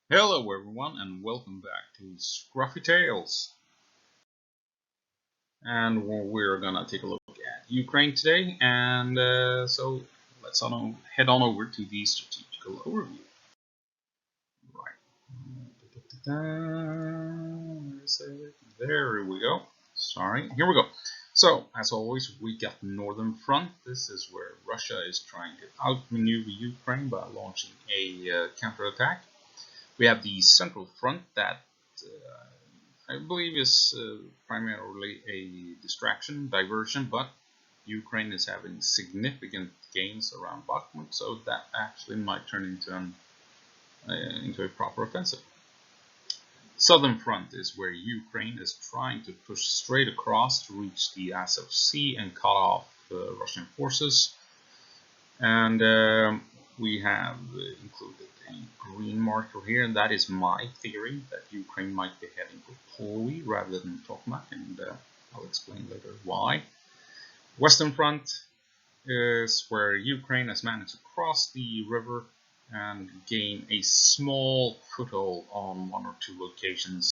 Hello everyone and welcome back to Scruffy Tales. And we're gonna take a look at Ukraine today, and so let's head on over to the strategical overview. Right. There we go. Sorry, here we go. So, as always, we got the Northern Front. This is where Russia is trying to outmaneuver Ukraine by launching a counterattack. We have the Central Front that I believe is primarily a distraction, diversion, but Ukraine is having significant gains around Bakhmut, so that actually might turn into a proper offensive. Southern Front is where Ukraine is trying to push straight across to reach the Azov Sea and cut off Russian forces. And we have included a green marker here, and that is my theory that Ukraine might be heading for Polohy rather than Bakhmut, and I'll explain later why. Western Front is where Ukraine has managed to cross the river and gain a small foothold on one or two locations,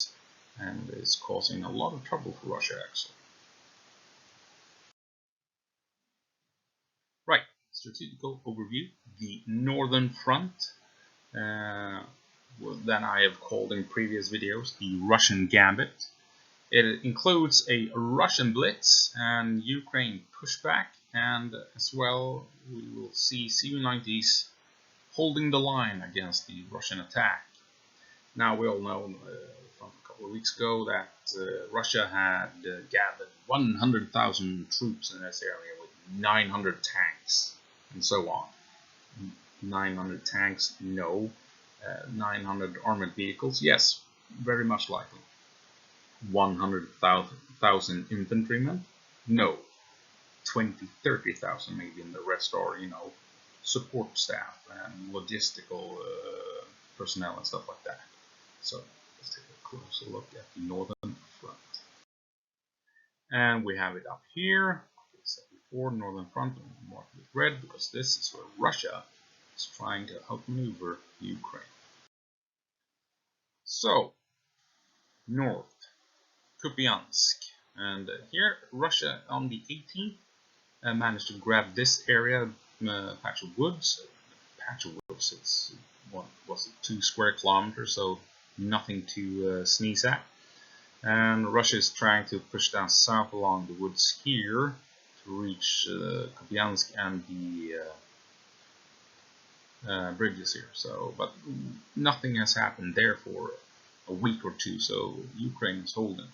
and is causing a lot of trouble for Russia actually. Right, strategical overview. The Northern Front, that I have called in previous videos the Russian Gambit. It includes a Russian blitz and Ukraine pushback, and as well we will see CV90s holding the line against the Russian attack. Now we all know from a couple of weeks ago that Russia had gathered 100,000 troops in this area with 900 tanks and so on. 900 tanks, no. 900 armored vehicles, yes, very much likely. 100,000 infantrymen, no. 20-30,000 maybe, and the rest are, support staff and logistical personnel and stuff like that. So let's take a closer look at the Northern Front. And we have it up here. Like I said before, Northern Front marked with red because this is where Russia is trying to outmaneuver Ukraine. So, north, Kupiansk. And here, Russia on the 18th managed to grab this area, patch of woods. It's what was it, 2 square kilometers, so nothing to sneeze at. And Russia is trying to push down south along the woods here to reach Kupiansk and the bridges here. So, but nothing has happened there for a week or two, so Ukraine is holding.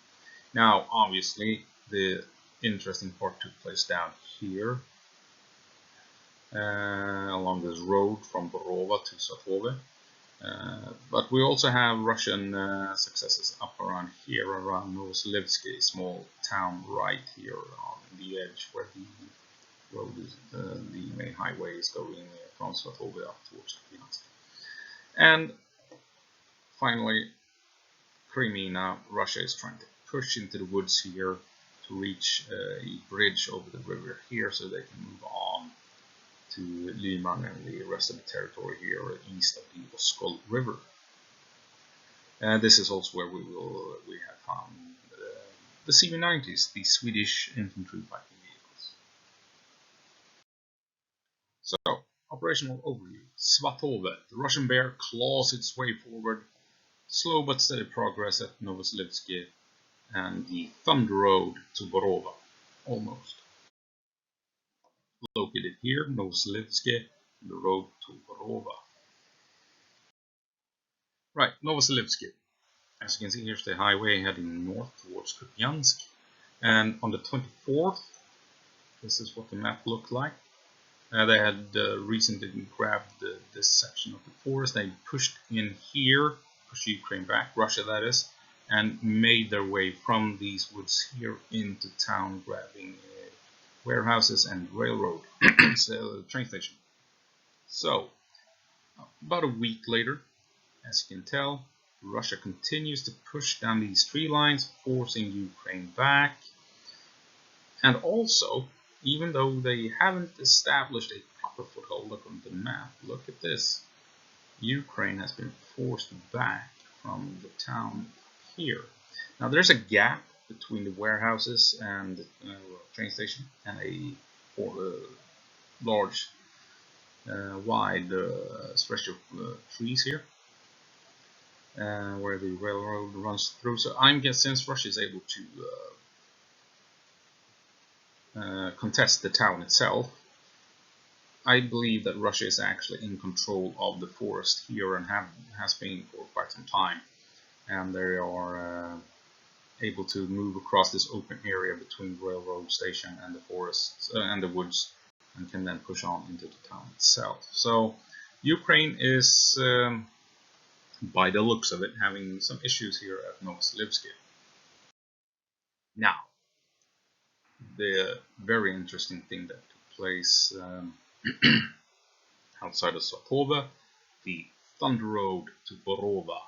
Now, obviously, the interesting part took place down here, along this road from Borova to Svatove. But we also have Russian successes up around here, around Novoselivsky, a small town right here on the edge where the road is, the main highway is going from Svatove up towards Kupiansk. And finally, Crimea. Now Russia is trying to push into the woods here to reach a bridge over the river here so they can move on to Lyman and the rest of the territory here east of the Oskol River. And this is also where we have found the CV90s, the Swedish infantry fighting vehicles. So, operational overview. Svatove. The Russian bear claws its way forward. Slow but steady progress at Novoselivsky and the thumbed road to Borova, almost. Located here, Novoselivsky, the road to Borova. Right, Novoselivsky. As you can see, here's the highway heading north towards Kupiansk. And on the 24th, this is what the map looked like. They had recently grabbed this section of the forest. They pushed in here, pushed Ukraine back, Russia that is, and made their way from these woods here into town, grabbing warehouses and railroad, so train station. So, about a week later, as you can tell, Russia continues to push down these tree lines, forcing Ukraine back. And also, even though they haven't established a proper foothold, look on the map, look at this. Ukraine has been forced back from the town here. Now there's a gap between the warehouses and the train station and a large wide stretch of trees here where the railroad runs through. So I'm guessing since Russia is able to contest the town itself, I believe that Russia is actually in control of the forest here and has been for quite some time, and they are able to move across this open area between the railroad station and the forests and the woods, and can then push on into the town itself. So Ukraine is, by the looks of it, having some issues here at Novosibirsk. Now, the very interesting thing that took place outside of Svatova, the Thunder Road to Borova,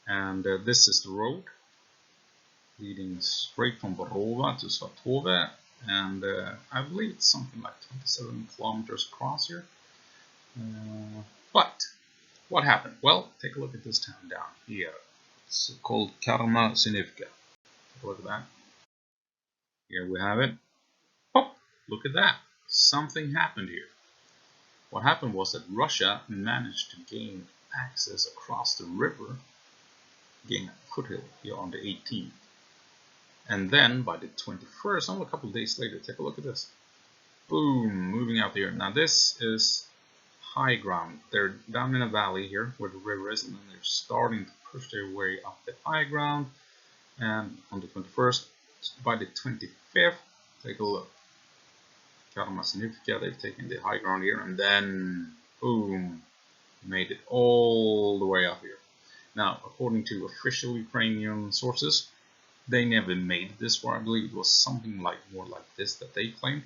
and this is the road leading straight from Borova to Svatova, and I believe it's something like 27 kilometers across here. But what happened? Well, take a look at this town down here. It's called Karma-Synivka. Take a look at that. Here we have it. Oh, look at that. Something happened here. What happened was that Russia managed to gain access across the river, gain a foothill here on the 18th. And then by the 21st, only a couple of days later, take a look at this. Boom, moving out here. Now this is high ground. They're down in a valley here where the river is, and then they're starting to push their way up the high ground. And on the 21st, by the 25th, take a look. Karma-Synivka, they've taken the high ground here, and then boom, made it all the way up here. Now, according to official Ukrainian sources, they never made it this far. I believe it was something like more like this that they claimed.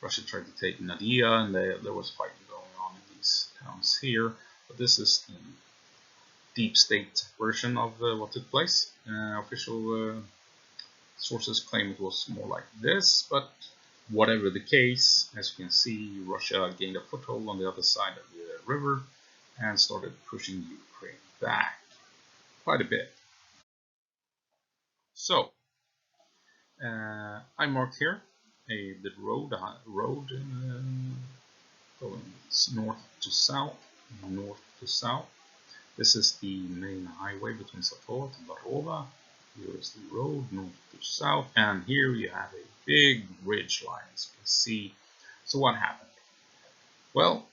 Russia tried to take Nadia, and there was fighting going on in these towns here. But this is the deep state version of what took place. Official sources claim it was more like this, but whatever the case, as you can see, Russia gained a foothold on the other side of the river and started pushing Ukraine back quite a bit. So, I marked here the road going north to south. This is the main highway between Svatova and Borova. Here is the road north to south, and here you have a big ridge line, as you can see. So what happened? Well,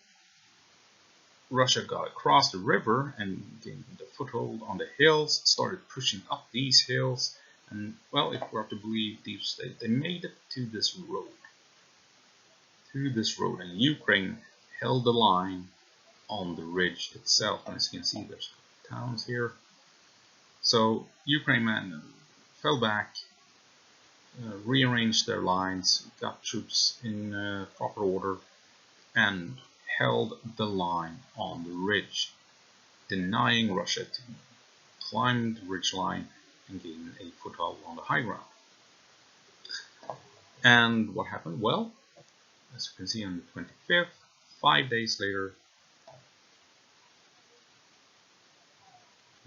Russia got across the river and gained the foothold on the hills, started pushing up these hills, and, well, if we're to believe Deep State, they made it to this road. And Ukraine held the line on the ridge itself. And as you can see, there's towns here. So Ukraine fell back, rearranged their lines, got troops in proper order, and held the line on the ridge, denying Russia to climb the ridge line and gain a foothold on the high ground. And what happened? Well, as you can see on the 25th, 5 days later,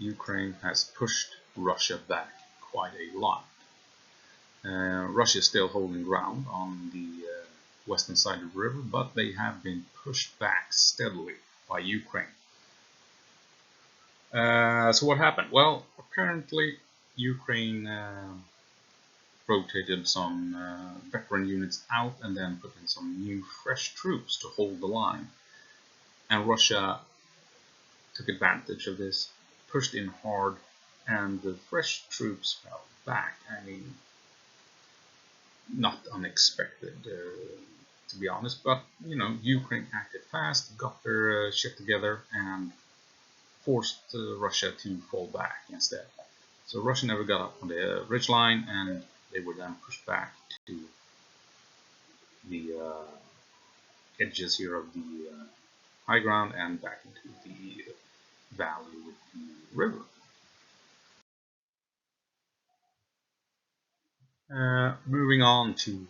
Ukraine has pushed Russia back quite a lot. Russia is still holding ground on the western side of the river, but they have been pushed back steadily by Ukraine. So what happened? Well, apparently Ukraine rotated some veteran units out and then put in some new fresh troops to hold the line. And Russia took advantage of this, pushed in hard, and the fresh troops fell back. I mean, not unexpected, to be honest, but, you know, Ukraine acted fast, got their shit together, and forced Russia to fall back instead. So Russia never got up on the ridgeline, and they were then pushed back to the edges here of the high ground and back into the valley with the river. Moving on to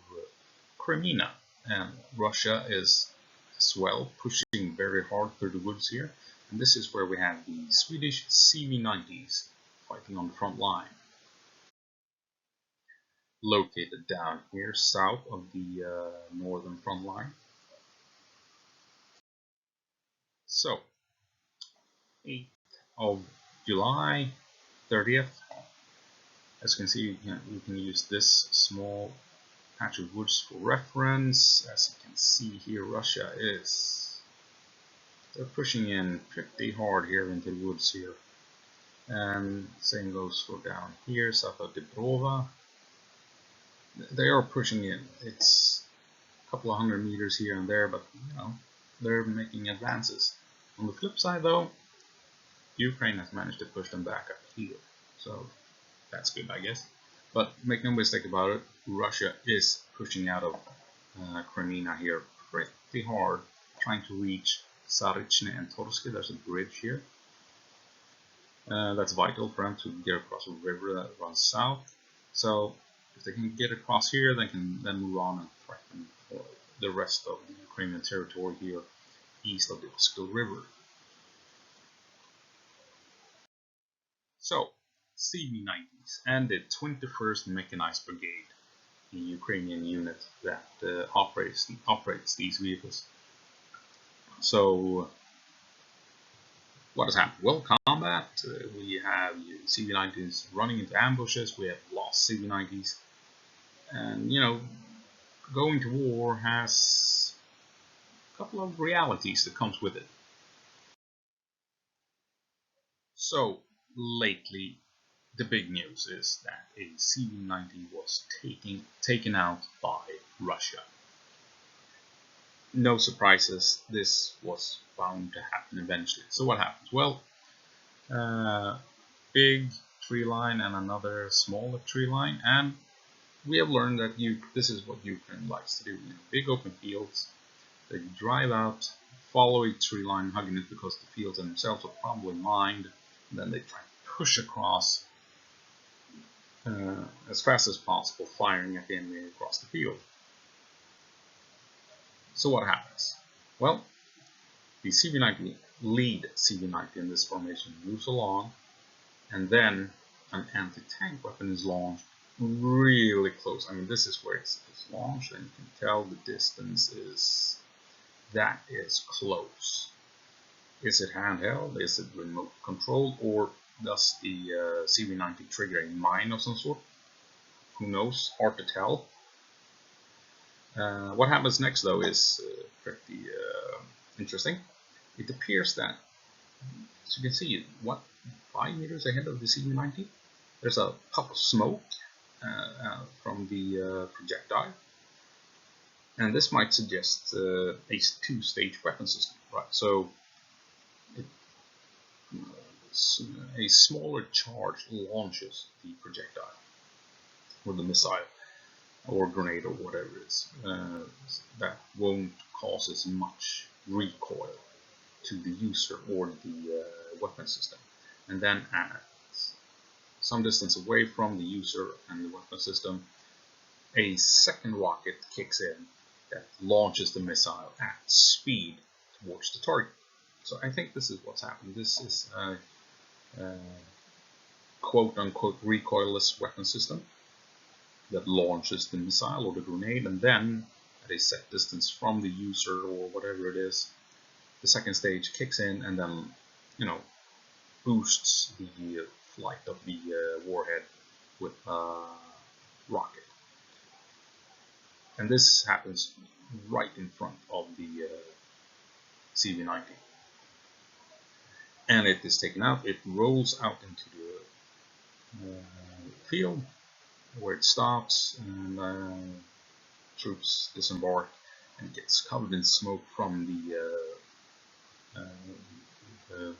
Crimea, and Russia is as well pushing pushing very hard through the woods here. And this is where we have the Swedish CV90s fighting on the front line. Located down here south of the northern front line. So, 8th of July, 30th. As you can see, you can use this small patch of woods for reference. As you can see here, Russia they're pushing in pretty hard here into the woods here. And same goes for down here, south of Debrova. They are pushing in. It's a couple of 100 meters here and there, but they're making advances. On the flip side though, Ukraine has managed to push them back up here. So that's good, I guess. But make no mistake about it, Russia is pushing out of Crimea here pretty hard, trying to reach Saricne and Torsky. There's a bridge here. That's vital for them to get across a river that runs south. So if they can get across here, they can then move on and threaten the rest of the Ukrainian territory here east of the Oskil River. So, CV90s and the 21st Mechanized Brigade, the Ukrainian unit that operates these vehicles. So, what has happened? Well, combat, we have CV90s running into ambushes, we have lost CV90s, and going to war has a couple of realities that comes with it. So, lately, the big news is that a CV90 was taken out by Russia. No surprises, this was bound to happen eventually. So what happens? Well, big tree line and another smaller tree line, and we have learned that this is what Ukraine likes to do. Big open fields, they drive out, follow a tree line, hugging it because the fields themselves are probably mined, and then they try to push across as fast as possible, firing at the enemy across the field. So what happens? Well, the CV90 lead CV90 in this formation moves along, and then an anti-tank weapon is launched really close. I mean, this is where it's launched, and you can tell the distance is close. Is it handheld? Is it remote controlled? Or does the CV90 trigger a mine of some sort? Who knows? Hard to tell. What happens next, though, is pretty interesting. It appears that, as you can see, 5 meters ahead of the CV90, there's a puff of smoke from the projectile. And this might suggest a two-stage weapon system, right? So a smaller charge launches the projectile, or the missile, or grenade, or whatever it is. That won't cause as much recoil to the user or the weapon system. And then at some distance away from the user and the weapon system, a second rocket kicks in that launches the missile at speed towards the target. So I think this is what's happened. This is a quote-unquote recoilless weapon system that launches the missile or the grenade, and then at a set distance from the user or whatever it is, the second stage kicks in and then, boosts the flight of the warhead with a rocket. And this happens right in front of the CV90. And it is taken out, it rolls out into the field, where it stops, and troops disembark, and gets covered in smoke from the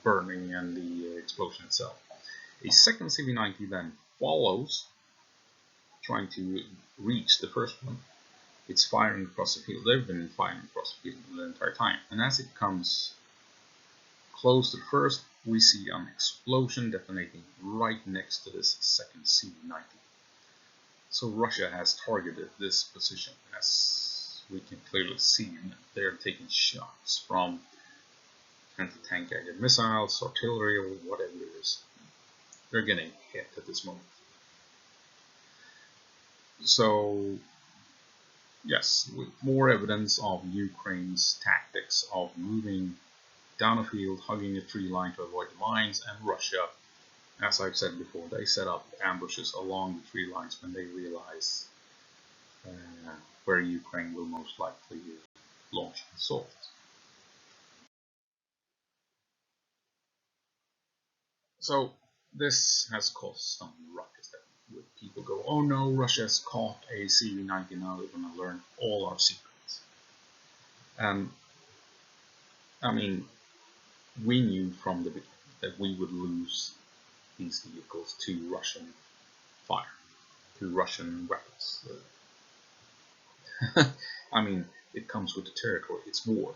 burning and the explosion itself. A second CV90 then follows, trying to reach the first one. It's firing across the field. They've been firing across the field the entire time, and as it comes close to the first, we see an explosion detonating right next to this second CV90. So Russia has targeted this position, as we can clearly see. They're taking shots from anti-tank guided missiles, artillery, or whatever it is. They're getting hit at this moment. So, yes, with more evidence of Ukraine's tactics of moving down a field, hugging a tree line to avoid the mines, and Russia, as I've said before, they set up ambushes along the tree lines when they realize where Ukraine will most likely launch an assault. So this has caused some ruckus with people go, oh no, Russia's caught a CV90, now they're going to learn all our secrets. And I mean, we knew from the beginning that we would lose these vehicles to Russian fire, to Russian weapons. I mean, it comes with the territory, it's war.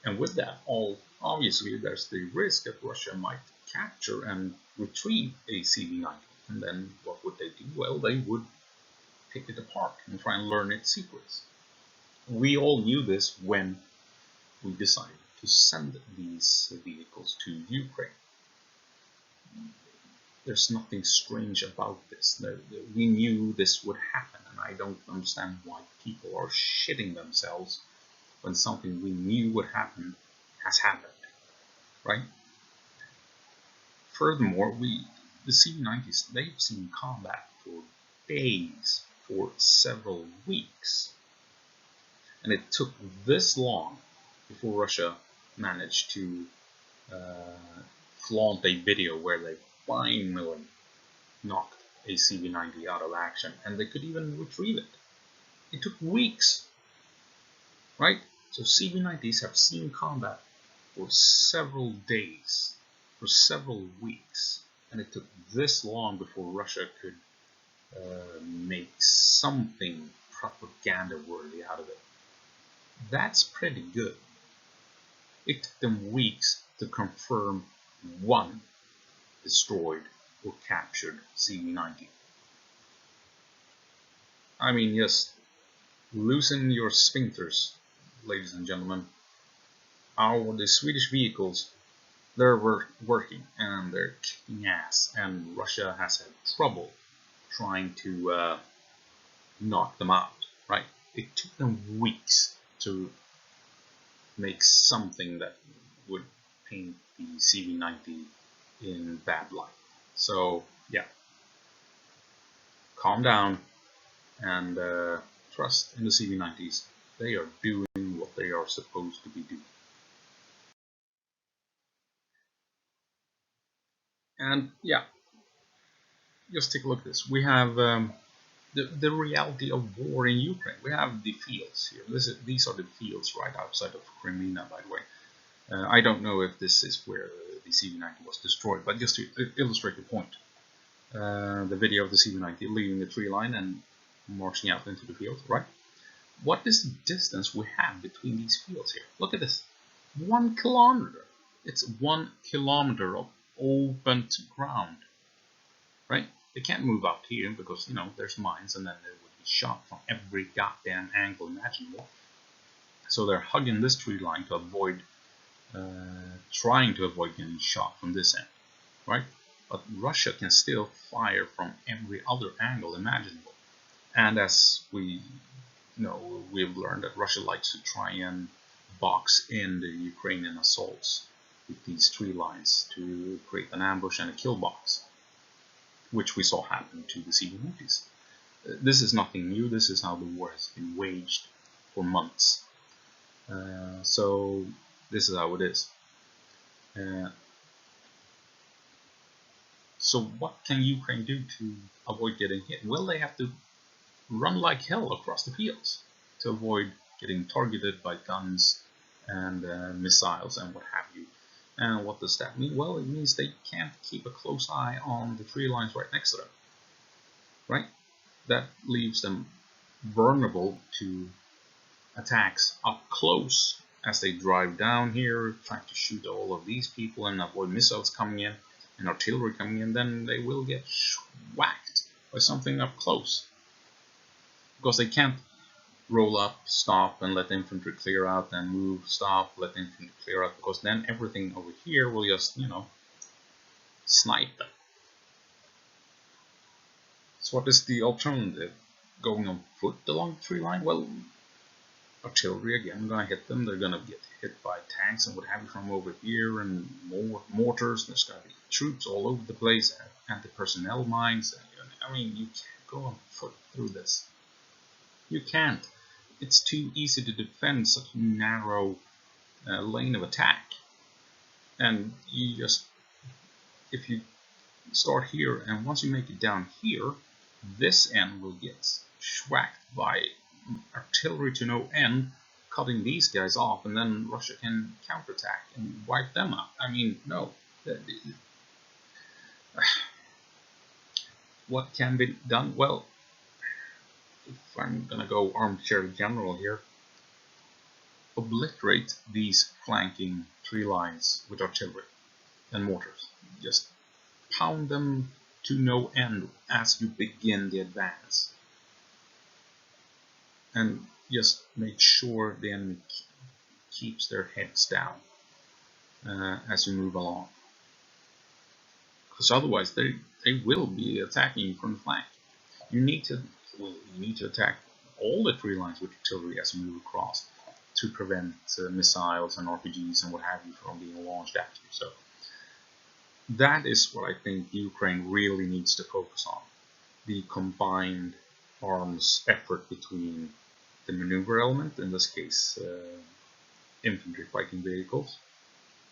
And with that, obviously there's the risk that Russia might capture and retrieve a CV90. And then what would they do? Well, they would pick it apart and try and learn its secrets. We all knew this when we decided to send these vehicles to Ukraine. There's nothing strange about this. We knew this would happen, and I don't understand why people are shitting themselves when something we knew would happen has happened, right? Furthermore, the CV90s, they've seen combat for days, for several weeks. And it took this long before Russia managed to flaunt a video where they finally knocked a CV90 out of action, and they could even retrieve it. It took weeks, right? So CV90s have seen combat for several days, for several weeks, and it took this long before Russia could make something propaganda-worthy out of it. That's pretty good. It took them weeks to confirm one destroyed or captured CV90. I mean, just loosen your sphincters, ladies and gentlemen. The Swedish vehicles, they're working and they're kicking ass, and Russia has had trouble trying to knock them out, right? It took them weeks to make something that would paint the CV90 in bad light. So yeah, calm down and trust in the CV90s. They are doing what they are supposed to be doing. And yeah, just take a look at this. We have the reality of war in Ukraine. We have the fields here. These are the fields right outside of Crimea, by the way. I don't know if this is where the CV90 was destroyed, but just to illustrate the point. The video of the CV90 leaving the tree line and marching out into the field, right? What is the distance we have between these fields here? Look at this. 1 kilometer. It's 1 kilometer of open ground, right? They can't move out here because, you know, there's mines, and then they would be shot from every goddamn angle imaginable. So they're hugging this tree line to avoid, trying to avoid getting shot from this end, right? But Russia can still fire from every other angle imaginable. And as we know, we've learned that Russia likes to try and box in the Ukrainian assaults with these tree lines to create an ambush and a kill box, which we saw happen to the CV90s. This is nothing new. This is how the war has been waged for months. So this is how it is. So what can Ukraine do to avoid getting hit? Well, they have to run like hell across the fields to avoid getting targeted by guns and missiles and what have you. And what does that mean? Well, it means they can't keep a close eye on the tree lines right next to them, right? That leaves them vulnerable to attacks up close as they drive down here, trying to shoot all of these people and avoid missiles coming in and artillery coming in. Then they will get whacked by something up close, because they can't roll up, stop, and let the infantry clear out, then move, stop, let the infantry clear out, because then everything over here will just, you know, snipe them. So what is the alternative? Going on foot along the tree line? Well, artillery again gonna hit them. They're gonna get hit by tanks and what have you from over here, and more mortars. There's gonna be troops all over the place, anti-personnel mines. I mean, you can't go on foot through this. You can't. It's too easy to defend such a narrow lane of attack. And you just, if you start here, and once you make it down here, this end will get schwacked by artillery to no end, cutting these guys off, and then Russia can counterattack and wipe them out. I mean, no. What can be done? Well, if I'm gonna go armchair general here, obliterate these flanking tree lines with artillery and mortars. Just pound them to no end as you begin the advance. And just make sure the enemy keeps their heads down as you move along. Because otherwise they will be attacking you from the flank. You need to attack all the tree lines with artillery as you move across to prevent missiles and RPGs and what have you from being launched at you. So that is what I think Ukraine really needs to focus on. The combined arms effort between the maneuver element, in this case infantry fighting vehicles,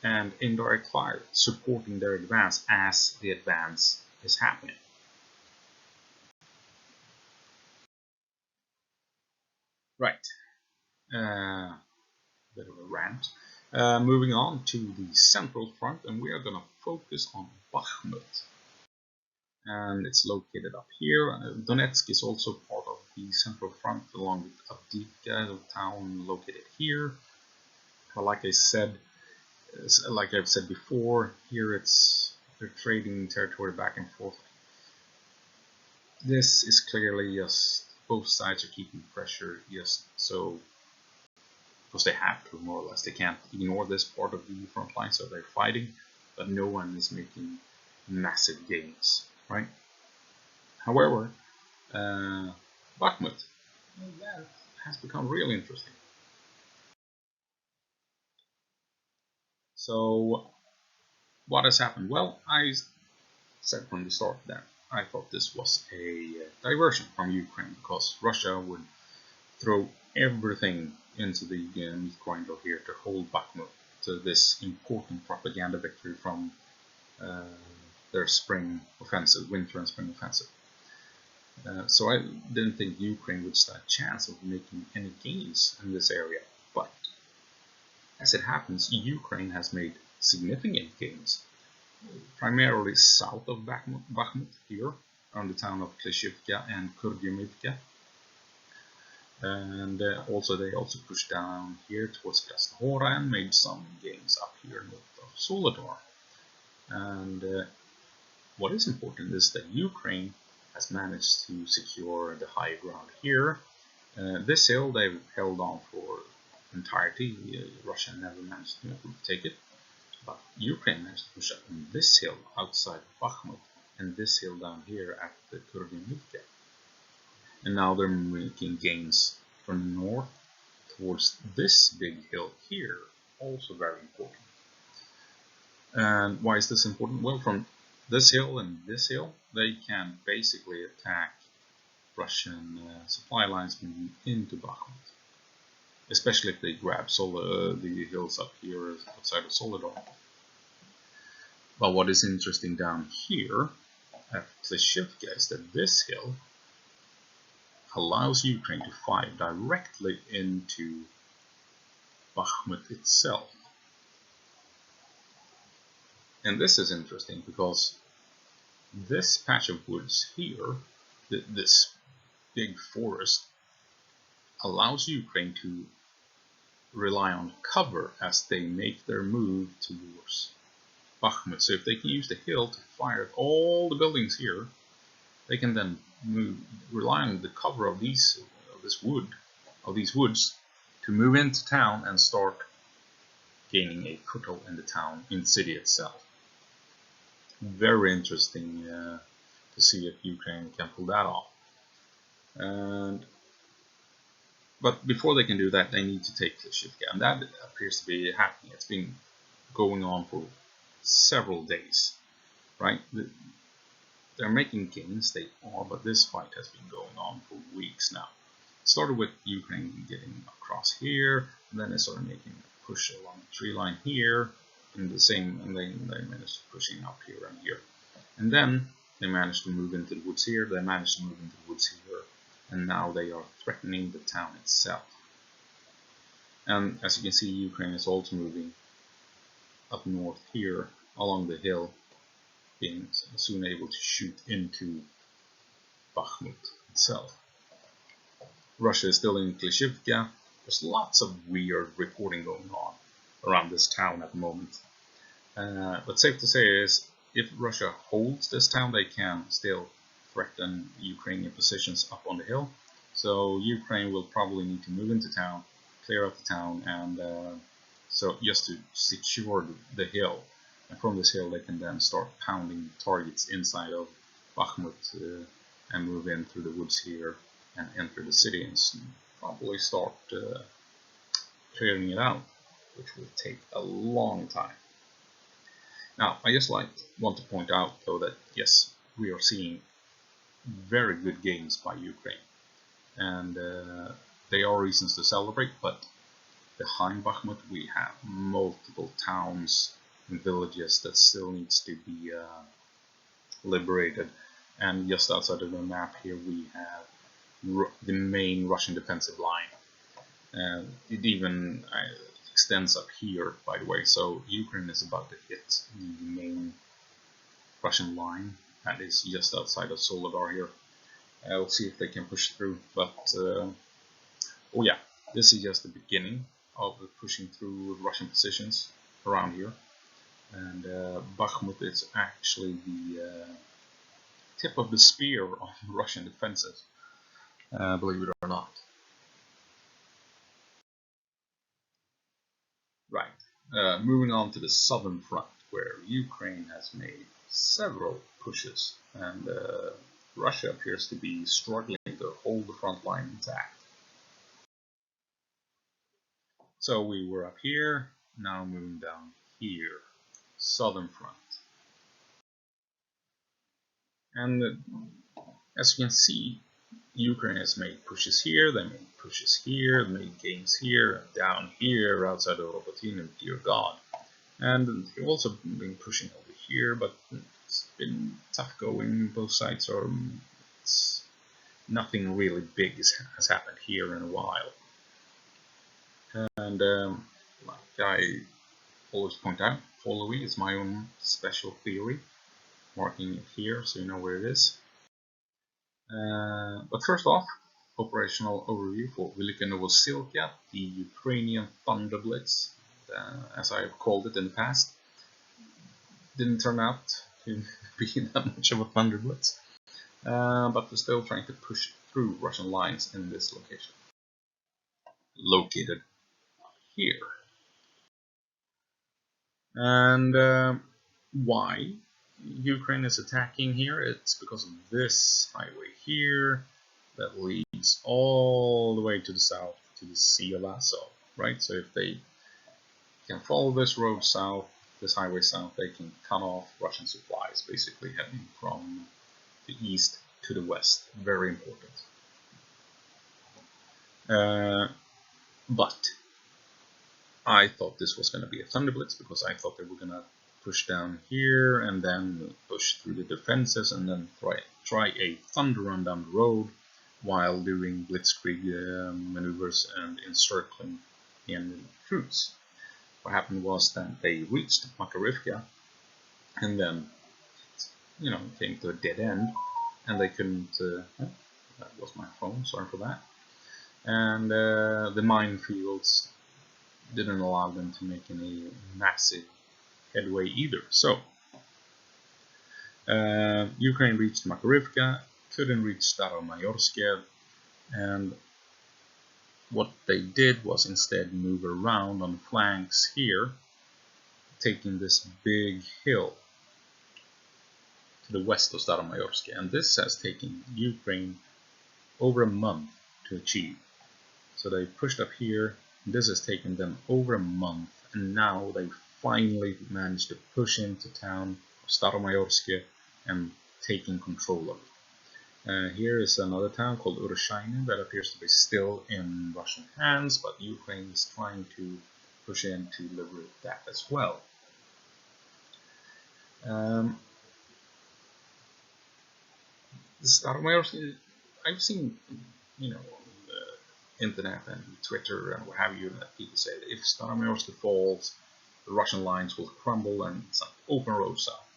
and indirect fire, supporting their advance as the advance is happening. Right. Bit of a rant. Moving on to the central front, and we are going to focus on Bakhmut. And it's located up here. Donetsk is also part of the central front, along with Avdiivka, the town located here. But like I've said before, here they're trading territory back and forth. This is clearly just both sides are keeping pressure, just so because they have to, more or less. They can't ignore this part of the front line, so they're fighting, but no one is making massive gains, right? However, Bakhmut, that has become really interesting. So, what has happened? Well, I said from the start that I thought this was a diversion from Ukraine, because Russia would throw everything into the meat grinder here to hold Bakhmut to this important propaganda victory from their spring offensive, winter and spring offensive. So I didn't think Ukraine would stand a chance of making any gains in this area, but as it happens, Ukraine has made significant gains, primarily south of Bakhmut here, around the town of Klishivka and Kurdyumivka. And they also pushed down here towards Krasnohora and made some gains up here north of Soledar. And what is important is that Ukraine has managed to secure the high ground here. This hill they've held on for entirety. Russia never managed to take it, but Ukraine managed to push up on this hill outside Bakhmut and this hill down here at the Kurdyumivka. And now they're making gains from the north towards this big hill here, also very important. And why is this important? Well, from this hill and this hill, they can basically attack Russian supply lines moving into Bakhmut, especially if they grab the hills up here outside of Soledar. But what is interesting down here at Klishivka is that this hill allows Ukraine to fire directly into Bakhmut itself. And this is interesting because this patch of woods here, this big forest, allows Ukraine to rely on cover as they make their move towards Bakhmut. So if they can use the hill to fire at all the buildings here, they can then rely on the cover of this wood of these woods to move into town and start gaining a foothold in the town, in the city itself. Very interesting to see if Ukraine can pull that off. But before they can do that, they need to take Klishivka, and that appears to be happening. It's been going on for several days, right? They're making gains, they are, but this fight has been going on for weeks now. It started with Ukraine getting across here, and then they started making a push along the tree line here, and they managed pushing up here and here. And then they managed to move into the woods here, they managed to move into the woods here, and now they are threatening the town itself. And as you can see, Ukraine is also moving up north here along the hill, being soon able to shoot into Bakhmut itself. Russia is still in Klishivka. There's lots of weird reporting going on around this town at the moment. But safe to say is, if Russia holds this town, they can still threaten Ukrainian positions up on the hill. So Ukraine will probably need to move into town, clear out the town, and so just to secure the hill. And from this hill they can then start pounding targets inside of Bakhmut and move in through the woods here and enter the city and probably start clearing it out, which will take a long time. Now, I just want to point out though that yes, we are seeing very good gains by Ukraine, and there are reasons to celebrate, but behind Bakhmut we have multiple towns and villages that still needs to be liberated. And just outside of the map here we have the main Russian defensive line. It even extends up here, by the way, so Ukraine is about to hit the main Russian line that is just outside of Soledar here. We'll see if they can push through, but oh yeah, this is just the beginning of pushing through Russian positions around here. And Bakhmut is actually the tip of the spear of Russian defenses, believe it or not. Right, moving on to the southern front, where Ukraine has made several pushes, and Russia appears to be struggling to hold the front line intact. So we were up here, now moving down here, southern front. And as you can see, Ukraine has made pushes here, they made pushes here, they made gains here, down here, outside of Robotyne and dear God. And they've also been pushing over here, but it's been tough going. Both sides are, nothing really big has happened here in a while. And like I always point out, Polohy is my own special theory, marking it here so you know where it is. But first off, operational overview for Velika Novosilka, the Ukrainian Thunder Blitz, as I have called it in the past. Didn't turn out to be that much of a Thunder Blitz, but we're still trying to push through Russian lines in this location, located here. And why Ukraine is attacking here? It's because of this highway here that leads all the way to the south to the Sea of Azov, right? So if they can follow this road south, this highway south, they can cut off Russian supplies, basically heading from the east to the west. Very important. But I thought this was going to be a Thunder Blitz because I thought they were going to push down here and then push through the defenses and then try a thunder run down the road while doing blitzkrieg maneuvers and encircling in troops. What happened was that they reached Makarivka and then, came to a dead end, and they couldn't. That was my phone. Sorry for that. And the minefields didn't allow them to make any massive headway either. So Ukraine reached Makarivka, couldn't reach Staromayorsk, and what they did was instead move around on the flanks here, taking this big hill to the west of Staromayorsk, and this has taken Ukraine over a month to achieve. So they pushed up here, and this has taken them over a month, and now they finally managed to push into town of Staromayorsk and taking control of it. Here is another town called Robotyne that appears to be still in Russian hands, but Ukraine is trying to push in to liberate that as well. Staromayorsk, I've seen, on the internet and Twitter and what have you, that people say that if Staromayorsk falls, the Russian lines will crumble and it's an open road south.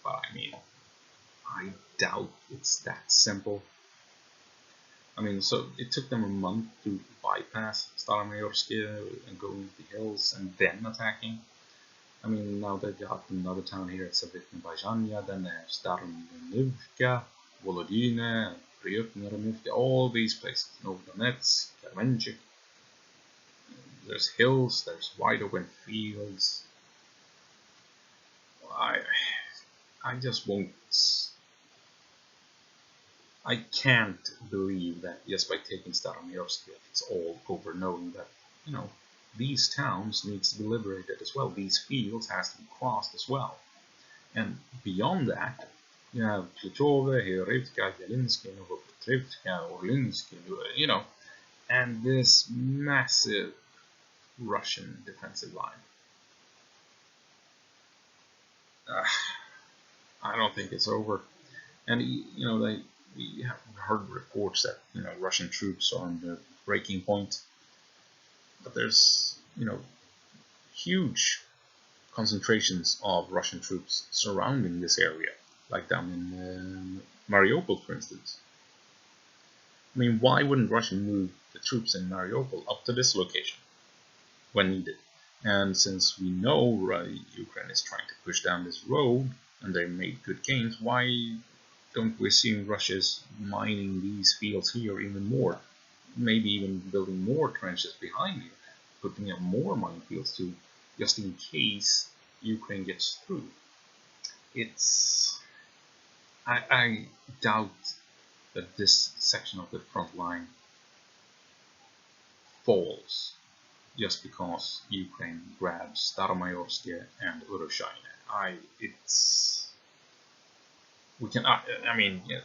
But I mean, I doubt it's that simple. I mean, so it took them a month to bypass Staromayorsk and go into the hills and then attacking. I mean, now they've got another town here at Savitny-Bajanya, then they have Staromivka, Volodine, Priutny-Remivka, all these places, Novdonetsk, Kermenchik. There's hills, there's wide open fields. I just won't. I can't believe that just by taking Staromayorsk, it's all over, knowing that, these towns needs to be liberated as well. These fields has to be crossed as well. And beyond that, you have Klitove, Herivka, Yelinsky, Novopetrivka, Orlinsky, and this massive Russian defensive line. I don't think it's over. And, we have heard reports that, Russian troops are on the breaking point. But there's, huge concentrations of Russian troops surrounding this area, like down in Mariupol, for instance. I mean, why wouldn't Russia move the troops in Mariupol up to this location when needed? And since we know Ukraine is trying to push down this road and they made good gains, why don't we assume Russia's mining these fields here even more? Maybe even building more trenches behind you, putting up more minefields too, just in case Ukraine gets through. I doubt that this section of the front line falls just because Ukraine grabs Staromayorsk and Robotyne.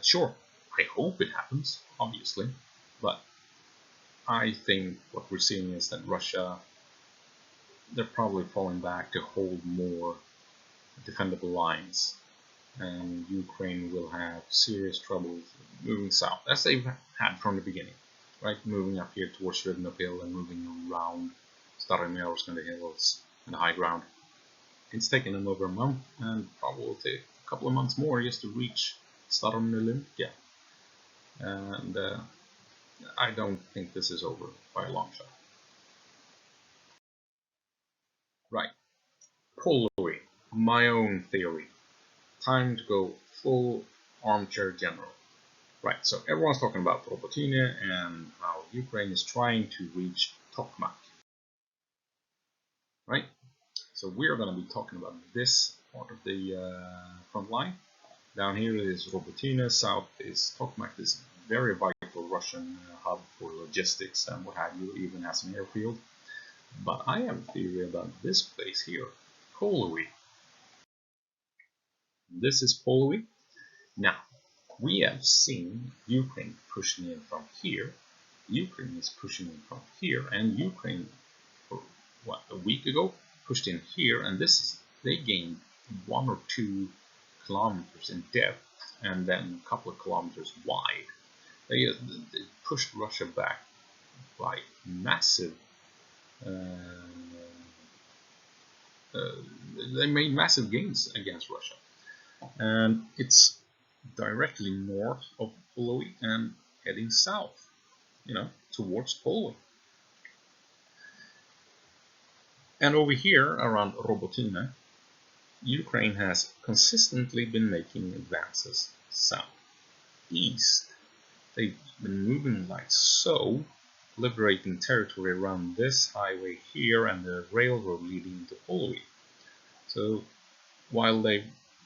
Sure, I hope it happens, obviously, but I think what we're seeing is that Russia, they're probably falling back to hold more defendable lines, and Ukraine will have serious trouble moving south, as they've had from the beginning, right? Moving up here towards Rivnopil and moving around Staromayorsk and the hills and the high ground. It's taken them over a month, and probably will take a couple of months more just to reach Staromivka. And I don't think this is over by a long shot. Right. Polohy, my own theory. Time to go full armchair general. Right, so everyone's talking about Robotyne and how Ukraine is trying to reach Bakhmut. Right? So we're going to be talking about this part of the front line. Down here is Robotyne, south is Bakhmut, this very vital Russian hub for logistics and what have you, even has an airfield. But I have a theory about this place here, Polohy. This is Polohy. Now, we have seen Ukraine pushing in from here. Ukraine is pushing in from here, and Ukraine, for a week ago, pushed in here, and they gained 1 or 2 kilometers in depth, and then a couple of kilometers wide. They pushed Russia back by massive. They made massive gains against Russia, and it's directly north of Polohy and heading south, towards Polohy. And over here around Robotyne, Ukraine has consistently been making advances south, east. They've been moving like so, liberating territory around this highway here and the railroad leading to Polohy. So while they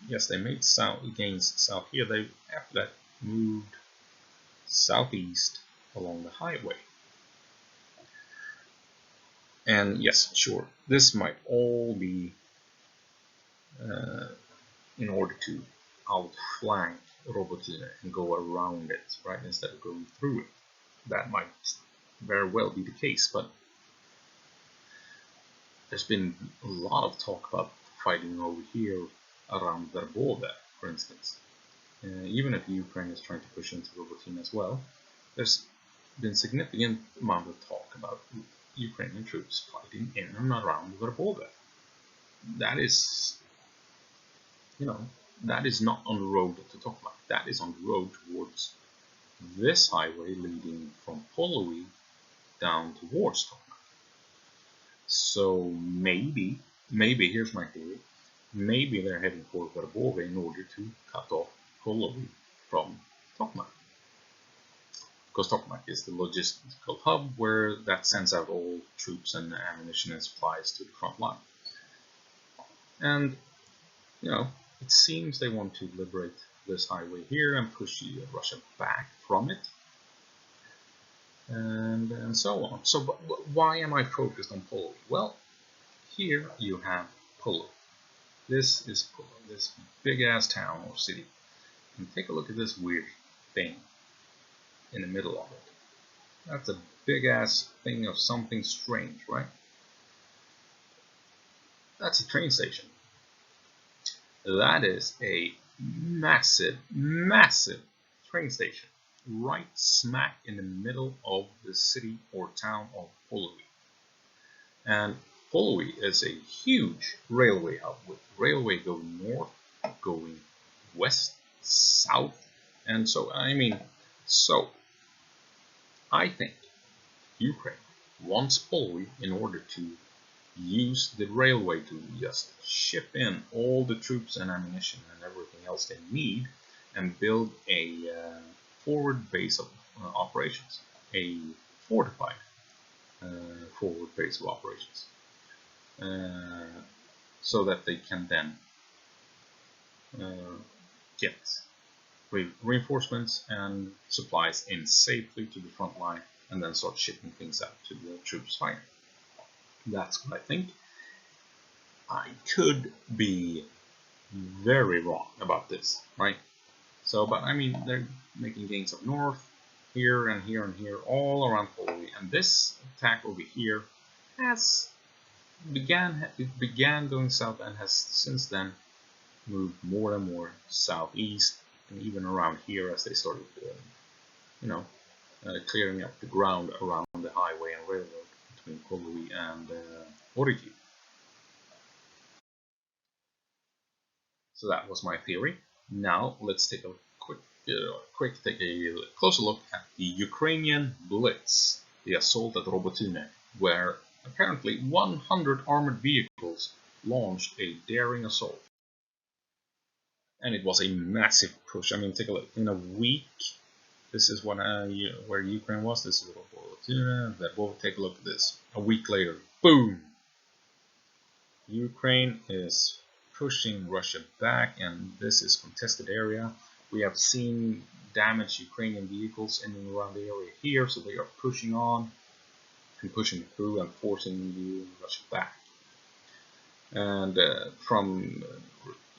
made gains south here, they after that moved southeast along the highway. And yes, sure, this might all be in order to outflank Robotyne and go around it, right, instead of going through it. That might very well be the case, but there's been a lot of talk about fighting over here around Verbove, for instance. Even if Ukraine is trying to push into Robotyne as well, there's been significant amount of talk about Ukrainian troops fighting in and around Verbove. That is, that is not on the road to Tokmak. That is on the road towards this highway leading from Polohy down towards Tokmak. So maybe, here's my theory, maybe they're heading for Verbove in order to cut off Polohy from Tokmak. Because Tokmak is the logistical hub where that sends out all troops and ammunition and supplies to the front line. And, it seems they want to liberate this highway here and push Russia back from it. And so on. So but why am I focused on Polohy? Well, here you have Polohy. This is Polohy, this big-ass town or city. And take a look at this weird thing in the middle of it. That's a big-ass thing of something strange, right? That's a train station. That is a massive, massive train station right smack in the middle of the city or town of Polohy. And Polohy is a huge railway hub with railway going north, going west, south, and so I think Ukraine wants Polohy in order to use the railway to just ship in all the troops and ammunition and everything else they need and build a forward base of operations, a fortified forward base of operations, so that they can then get reinforcements and supplies in safely to the front line and then start shipping things out to the troops fighting. That's what I think. I could be very wrong about this, right? So, but I mean, they're making gains up north, here and here and here, all around Polohy, and this attack over here began going south and has since then moved more and more southeast, and even around here as they started, clearing up the ground around the highway and railroad between Polohy and Origi. So that was my theory. Now let's take a take a closer look at the Ukrainian Blitz, the assault at Robotyne, where apparently 100 armored vehicles launched a daring assault. And it was a massive push. I mean, take a look. In a week, this is where Ukraine was. This is Robotyne. Take a look at this. A week later, boom! Ukraine is pushing Russia back, and this is contested area. We have seen damaged Ukrainian vehicles in and around the area here, so they are pushing on and pushing through and forcing Russia back. And from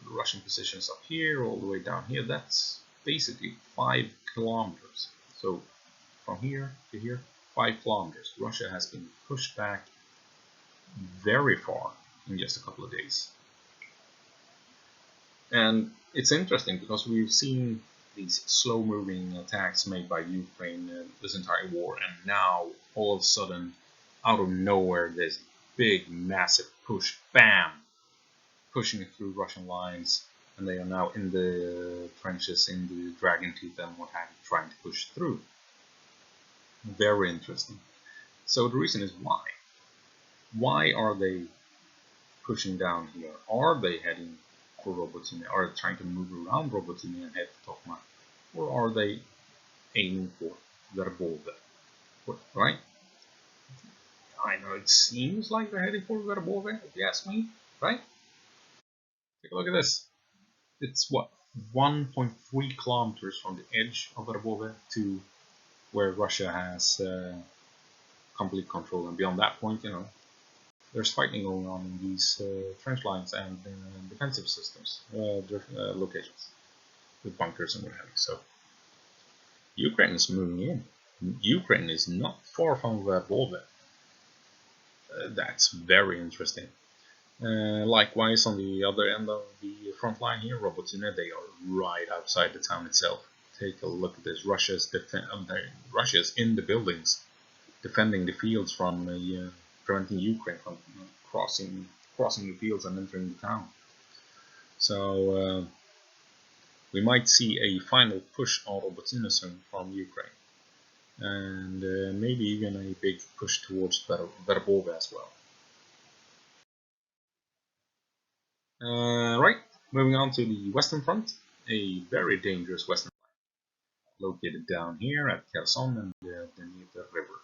Russian positions up here all the way down here, that's basically 5 kilometers. So from here to here, 5 kilometers. Russia has been pushed back very far in just a couple of days. And it's interesting because we've seen these slow-moving attacks made by Ukraine this entire war, and now all of a sudden, out of nowhere, this big, massive push, bam, pushing it through Russian lines, and they are now in the trenches, in the dragon teeth and what have you, trying to push through. Very interesting. So the reason is why? Why are they pushing down here? Are they heading for Robotyne? Are they trying to move around Robotyne and head to Tokmak? Or are they aiming for Verbove? Right? it seems like they're heading for Verbove, if you ask me, right? Take a look at this. It's what, 1.3 kilometers from the edge of Verbove to where Russia has complete control, and beyond that point, there's fighting going on in these trench lines and defensive systems, locations with bunkers and what have you. So Ukraine is moving in. Ukraine is not far from Verbove. That's very interesting. Likewise, on the other end of the front line here, Robotyne, they are right outside the town itself. Take a look at this. Russia's in the buildings, defending the fields from preventing Ukraine from crossing the fields and entering the town. So we might see a final push on Robotyne soon from Ukraine, and maybe even a big push towards Verbove as well. Right, moving on to the Western Front, a very dangerous Western Front, located down here at Kherson and the Dnieper River.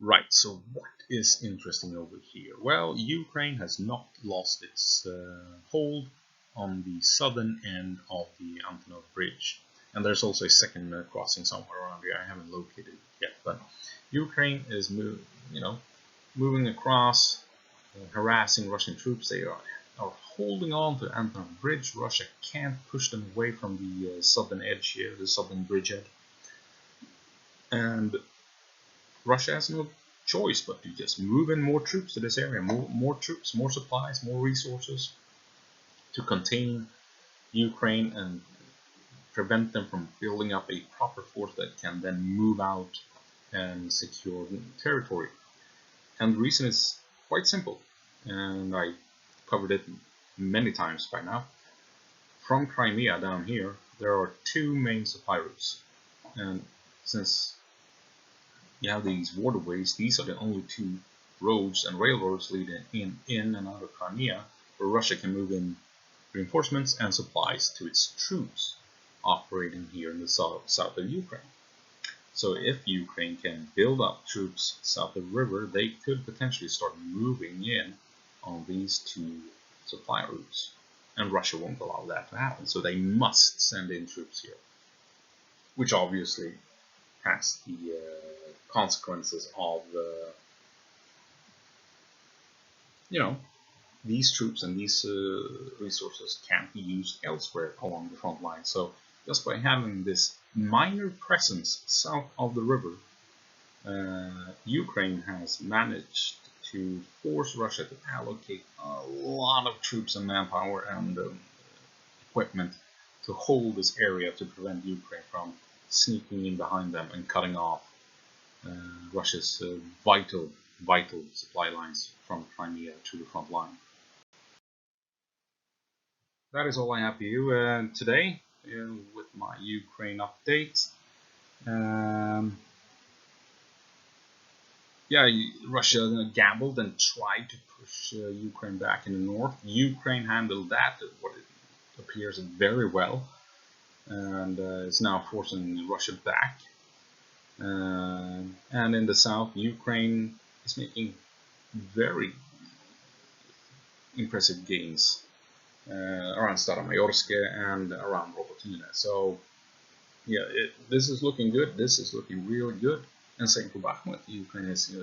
Right, so what is interesting over here? Well, Ukraine has not lost its hold on the southern end of the Antonov Bridge. And there's also a second crossing somewhere around here. I haven't located it yet, but Ukraine is moving across, harassing Russian troops. They are holding on to Antonov Bridge. Russia can't push them away from the southern edge here, the southern bridgehead. And Russia has no choice but to just move in more troops to this area, more troops, more supplies, more resources to contain Ukraine and prevent them from building up a proper force that can then move out and secure territory. And the reason is quite simple, and I covered it many times by now. From Crimea down here, there are two main supply routes, and since you have these waterways, these are the only two roads and railroads leading in and out of Crimea, where Russia can move in reinforcements and supplies to its troops operating here in the south of Ukraine. So if Ukraine can build up troops south of the river, they could potentially start moving in on these two supply routes, and Russia won't allow that to happen, so they must send in troops here, which obviously has the consequences of these troops and these resources can't be used elsewhere along the front line. So just by having this minor presence south of the river, Ukraine has managed to force Russia to allocate a lot of troops and manpower and equipment to hold this area to prevent Ukraine from sneaking in behind them and cutting off Russia's vital supply lines from Crimea to the front line. That is all I have for you today with my Ukraine update. Russia gambled and tried to push Ukraine back in the north. Ukraine handled that, what it appears, very well, and is now forcing Russia back. And in the south, Ukraine is making very impressive gains around Staromayorsk and around Robotyne. So yeah, this is looking good. This is looking really good. And same for Bakhmut. Ukraine has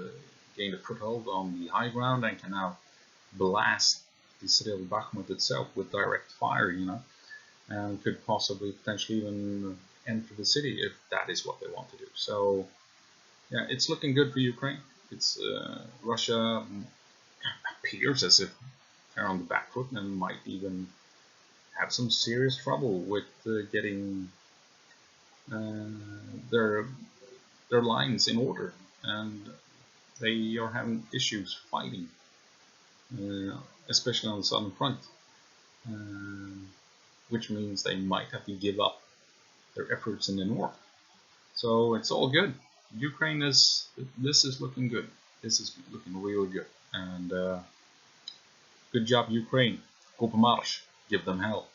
gained a foothold on the high ground and can now blast the city of Bakhmut itself with direct fire, and could possibly potentially even enter the city if that is what they want to do. So yeah, it's looking good for Ukraine. It's Russia appears as if they're on the back foot and might even have some serious trouble with getting their lines in order, and they are having issues fighting, especially on the southern front, which means they might have to give up their efforts in the north. So it's all good. Ukraine this is looking good. This is looking really good, and good job, Ukraine. Go på marsch. Give them hell.